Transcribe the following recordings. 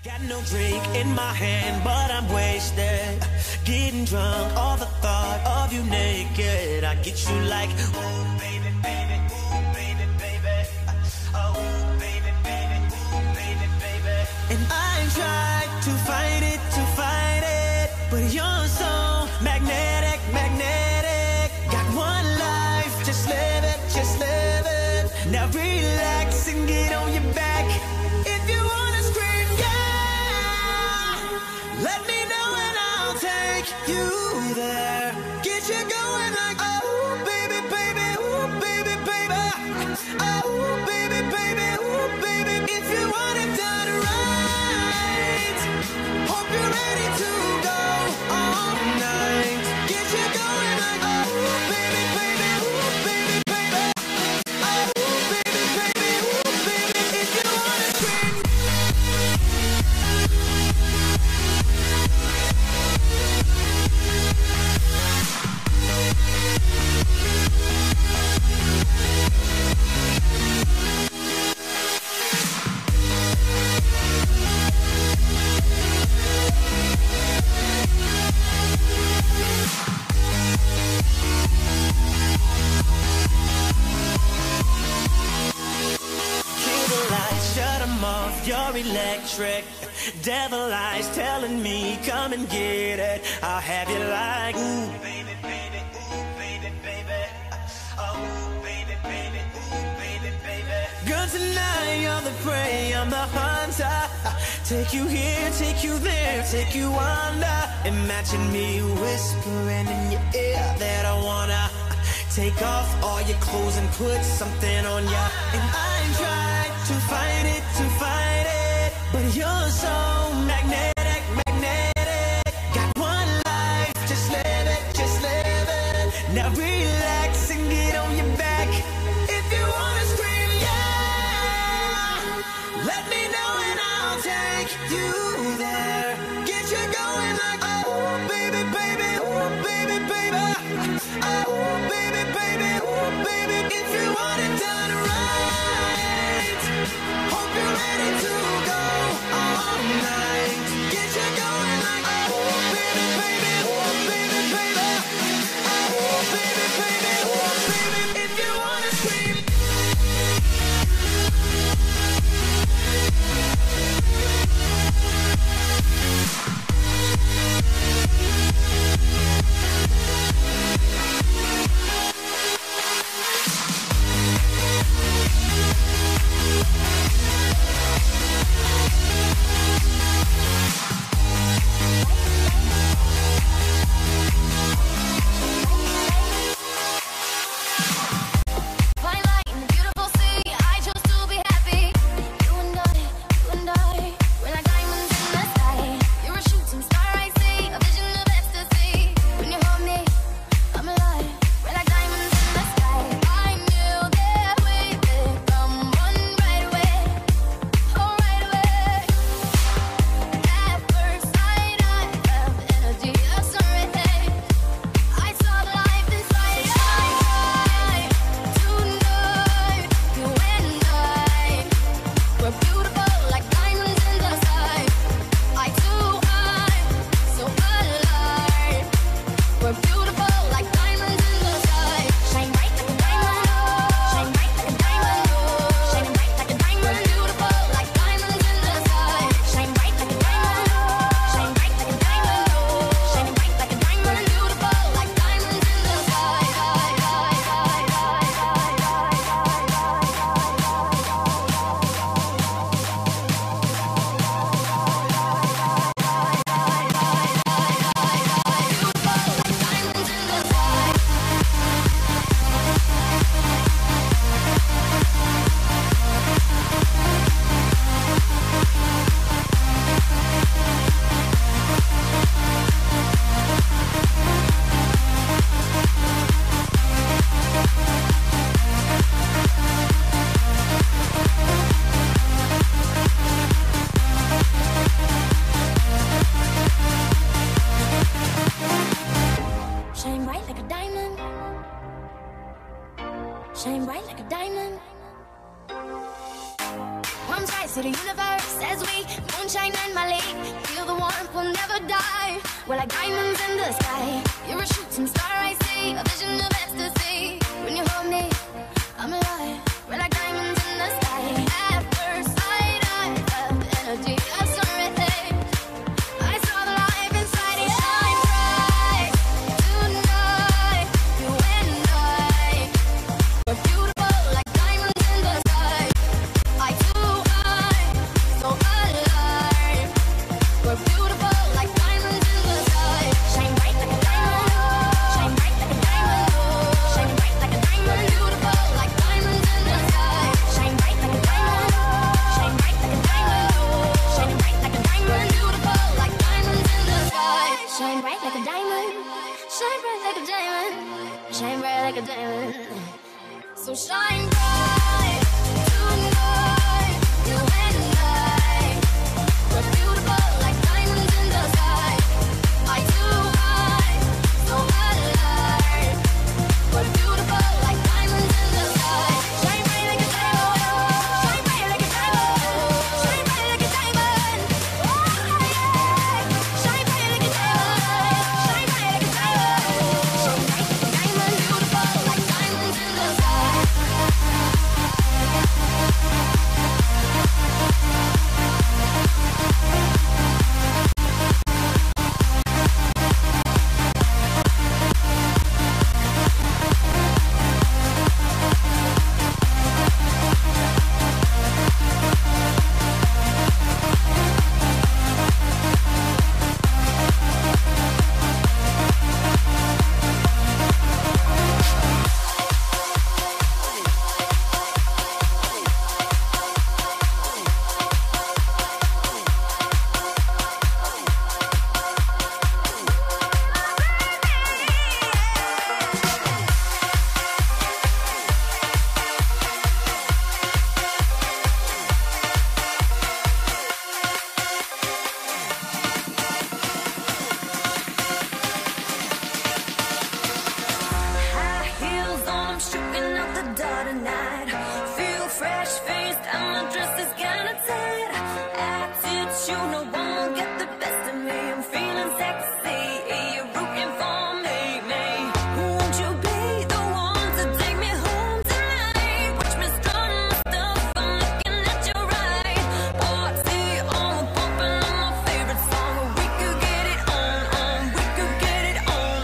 Got no drink in my hand, but I'm wasted. Getting drunk, all the thought of you naked. I get you like, ooh, baby, baby, ooh, baby, baby. Oh, baby, baby, ooh, baby, baby. And I tried to fight it, but you're so magnetic, magnetic. Got one life, just live it, just live it. Now relax and get on your back. If you wanna scream, yeah, let me know and I'll take you there. Get you going like, oh, baby, baby, ooh, baby, baby. Oh, baby, baby, ooh, baby. If you want it done right, hope you're ready to go all night. Get you going like, oh, baby, baby, ooh, baby, baby. Oh, baby, baby, ooh, baby. If you wanna scream. Kill the lights, shut 'em off, you're electric. Devil eyes telling me, come and get it. I'll have you like, ooh, baby, baby, ooh, baby, baby. Oh, baby, baby, ooh, baby, baby. Girl, tonight you're the prey, I'm the hunter. Take you here, take you there, take you under. Imagine me whispering in your ear that I wanna take off all your clothes and put something on ya. And I tried to fight it, but you're so magnetic, magnetic. Got one life, just live it, just live it. Now relax and get on your back. If you wanna scream, yeah, let me know and I'll take you there. Get you going like, oh, baby, baby, ooh, baby, baby. Oh, baby, baby, ooh, baby. If you want it done right, hope you're ready to go all night. Get you going like, oh, baby, baby, ooh, baby, baby. Oh, baby, baby, ooh, baby. If you wanna scream. find my lead. Feel the warmth, will never die. We're like diamonds in the sky. You're a shooting star, I see. A vision of ecstasy. When you hold me, I'm alive. We're like diamonds in the sky. At first sight, I felt the energy of something. I saw the light inside you. Shine bright tonight. You and I. We're beautiful like diamonds in the sky. Eye to eye, so alive. We're beautiful like diamonds in the sky. Shine bright like a diamond. Shine bright like a diamond. Shine bright like a diamond. Beautiful like diamonds in the sky. Shine bright like a diamond. Shine bright like a diamond. Shine bright like a diamond. Beautiful like diamonds in the sky. Shine bright like a diamond. Shine bright like a diamond. Shine bright like a diamond. So shine bright tonight, you and I. We're beautiful like diamonds in the sky. Eye to eye, so alive. We're beautiful like diamonds in the sky. Shine bright like a diamond. Shine bright like a diamond. Shine bright like a diamond. Oh yeah. Shine bright like a diamond. Shine bright like a diamond. Shine bright like a diamond. Beautiful like diamonds in the sky. High heels on, I'm shooting out the door tonight. Feel fresh faced, and my dress is kinda tight. Attitude, no one will get the best of me. I'm feeling sexy, you're rooting for me. Won't you be the one to take me home tonight? Watch me strut my stuff, I'm looking at you right. Party on, pumping on my favorite song. We could get it on, we could get it on.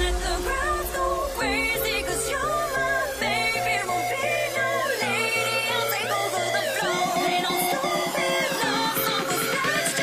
Let the crowd go crazy, 'cause you're my baby. Won't be no lady, I'll take over the floor. They don't stop it now, so go scratch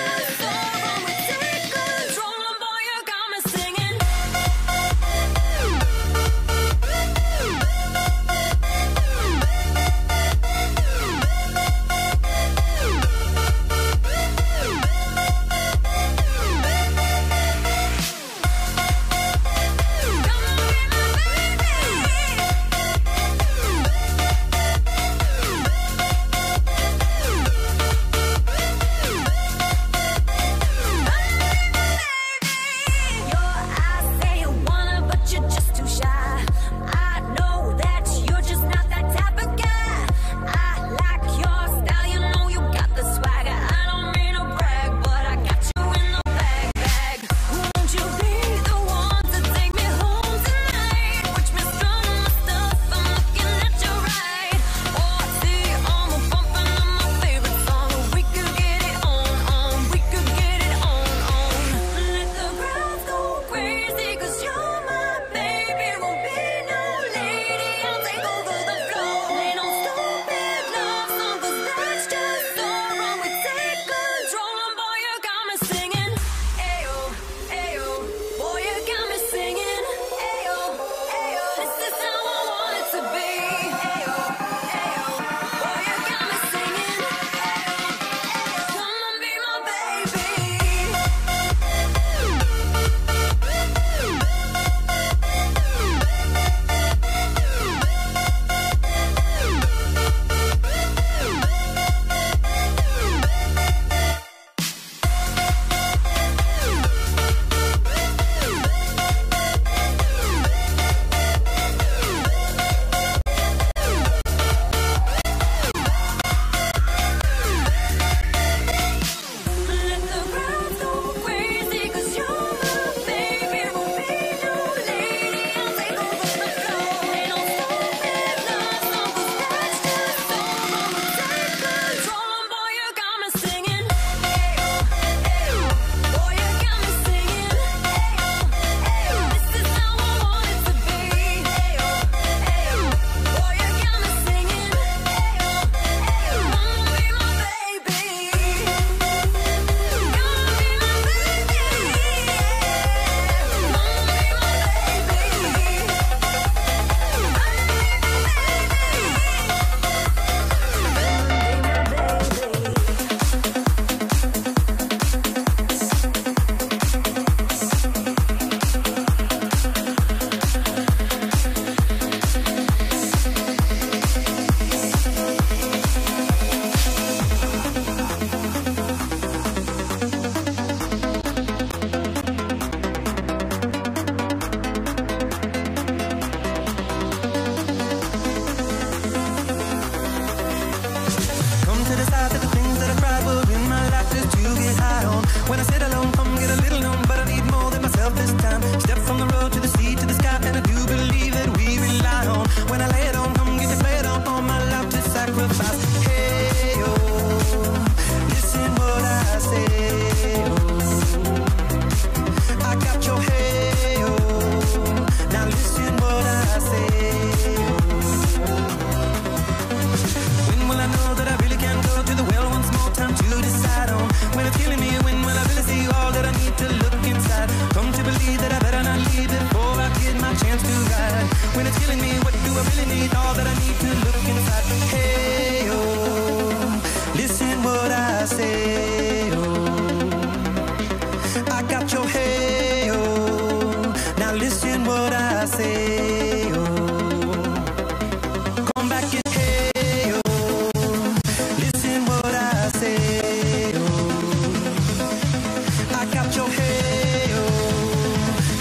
when it's killing me, what do I really need? All that I need to look inside. Hey, oh, listen what I say, oh. I got your hey, oh, now listen what I say, oh. Come back and hey, oh, listen what I say, oh. I got your hey, oh,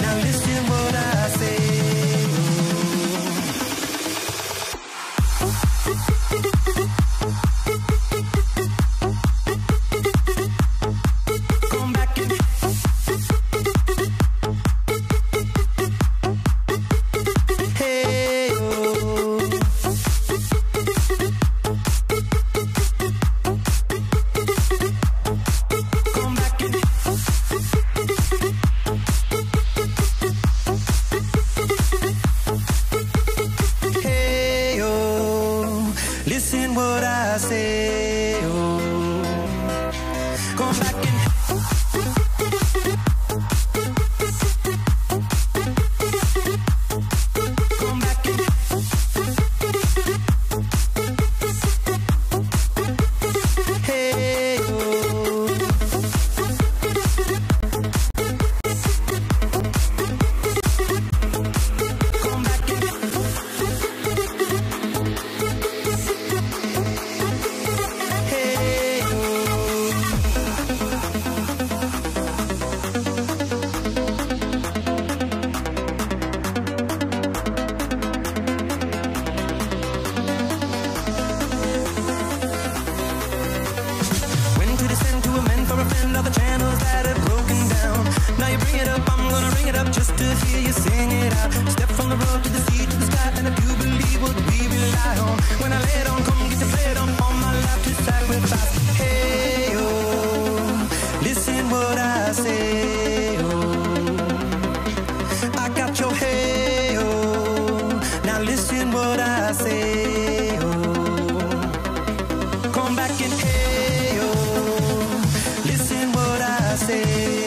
now listen what I say, come back and hey, oh. Come back and hey, oh, listen what I say, oh. Come back and come back and hey, oh. Come back and hey, oh. When to descend to amend for a friend of the channels that have broken down. Now you bring it up, I'm gonna ring it up just to hear you sing it out. Step from the road to the sea to the sky, and if you believe what we rely on, when I lay it on, come get to play it on my life to sacrifice. Hey, oh, listen what I say, oh. I got your hey, oh, now listen what I say, oh. Come back and hey, oh, listen what I say.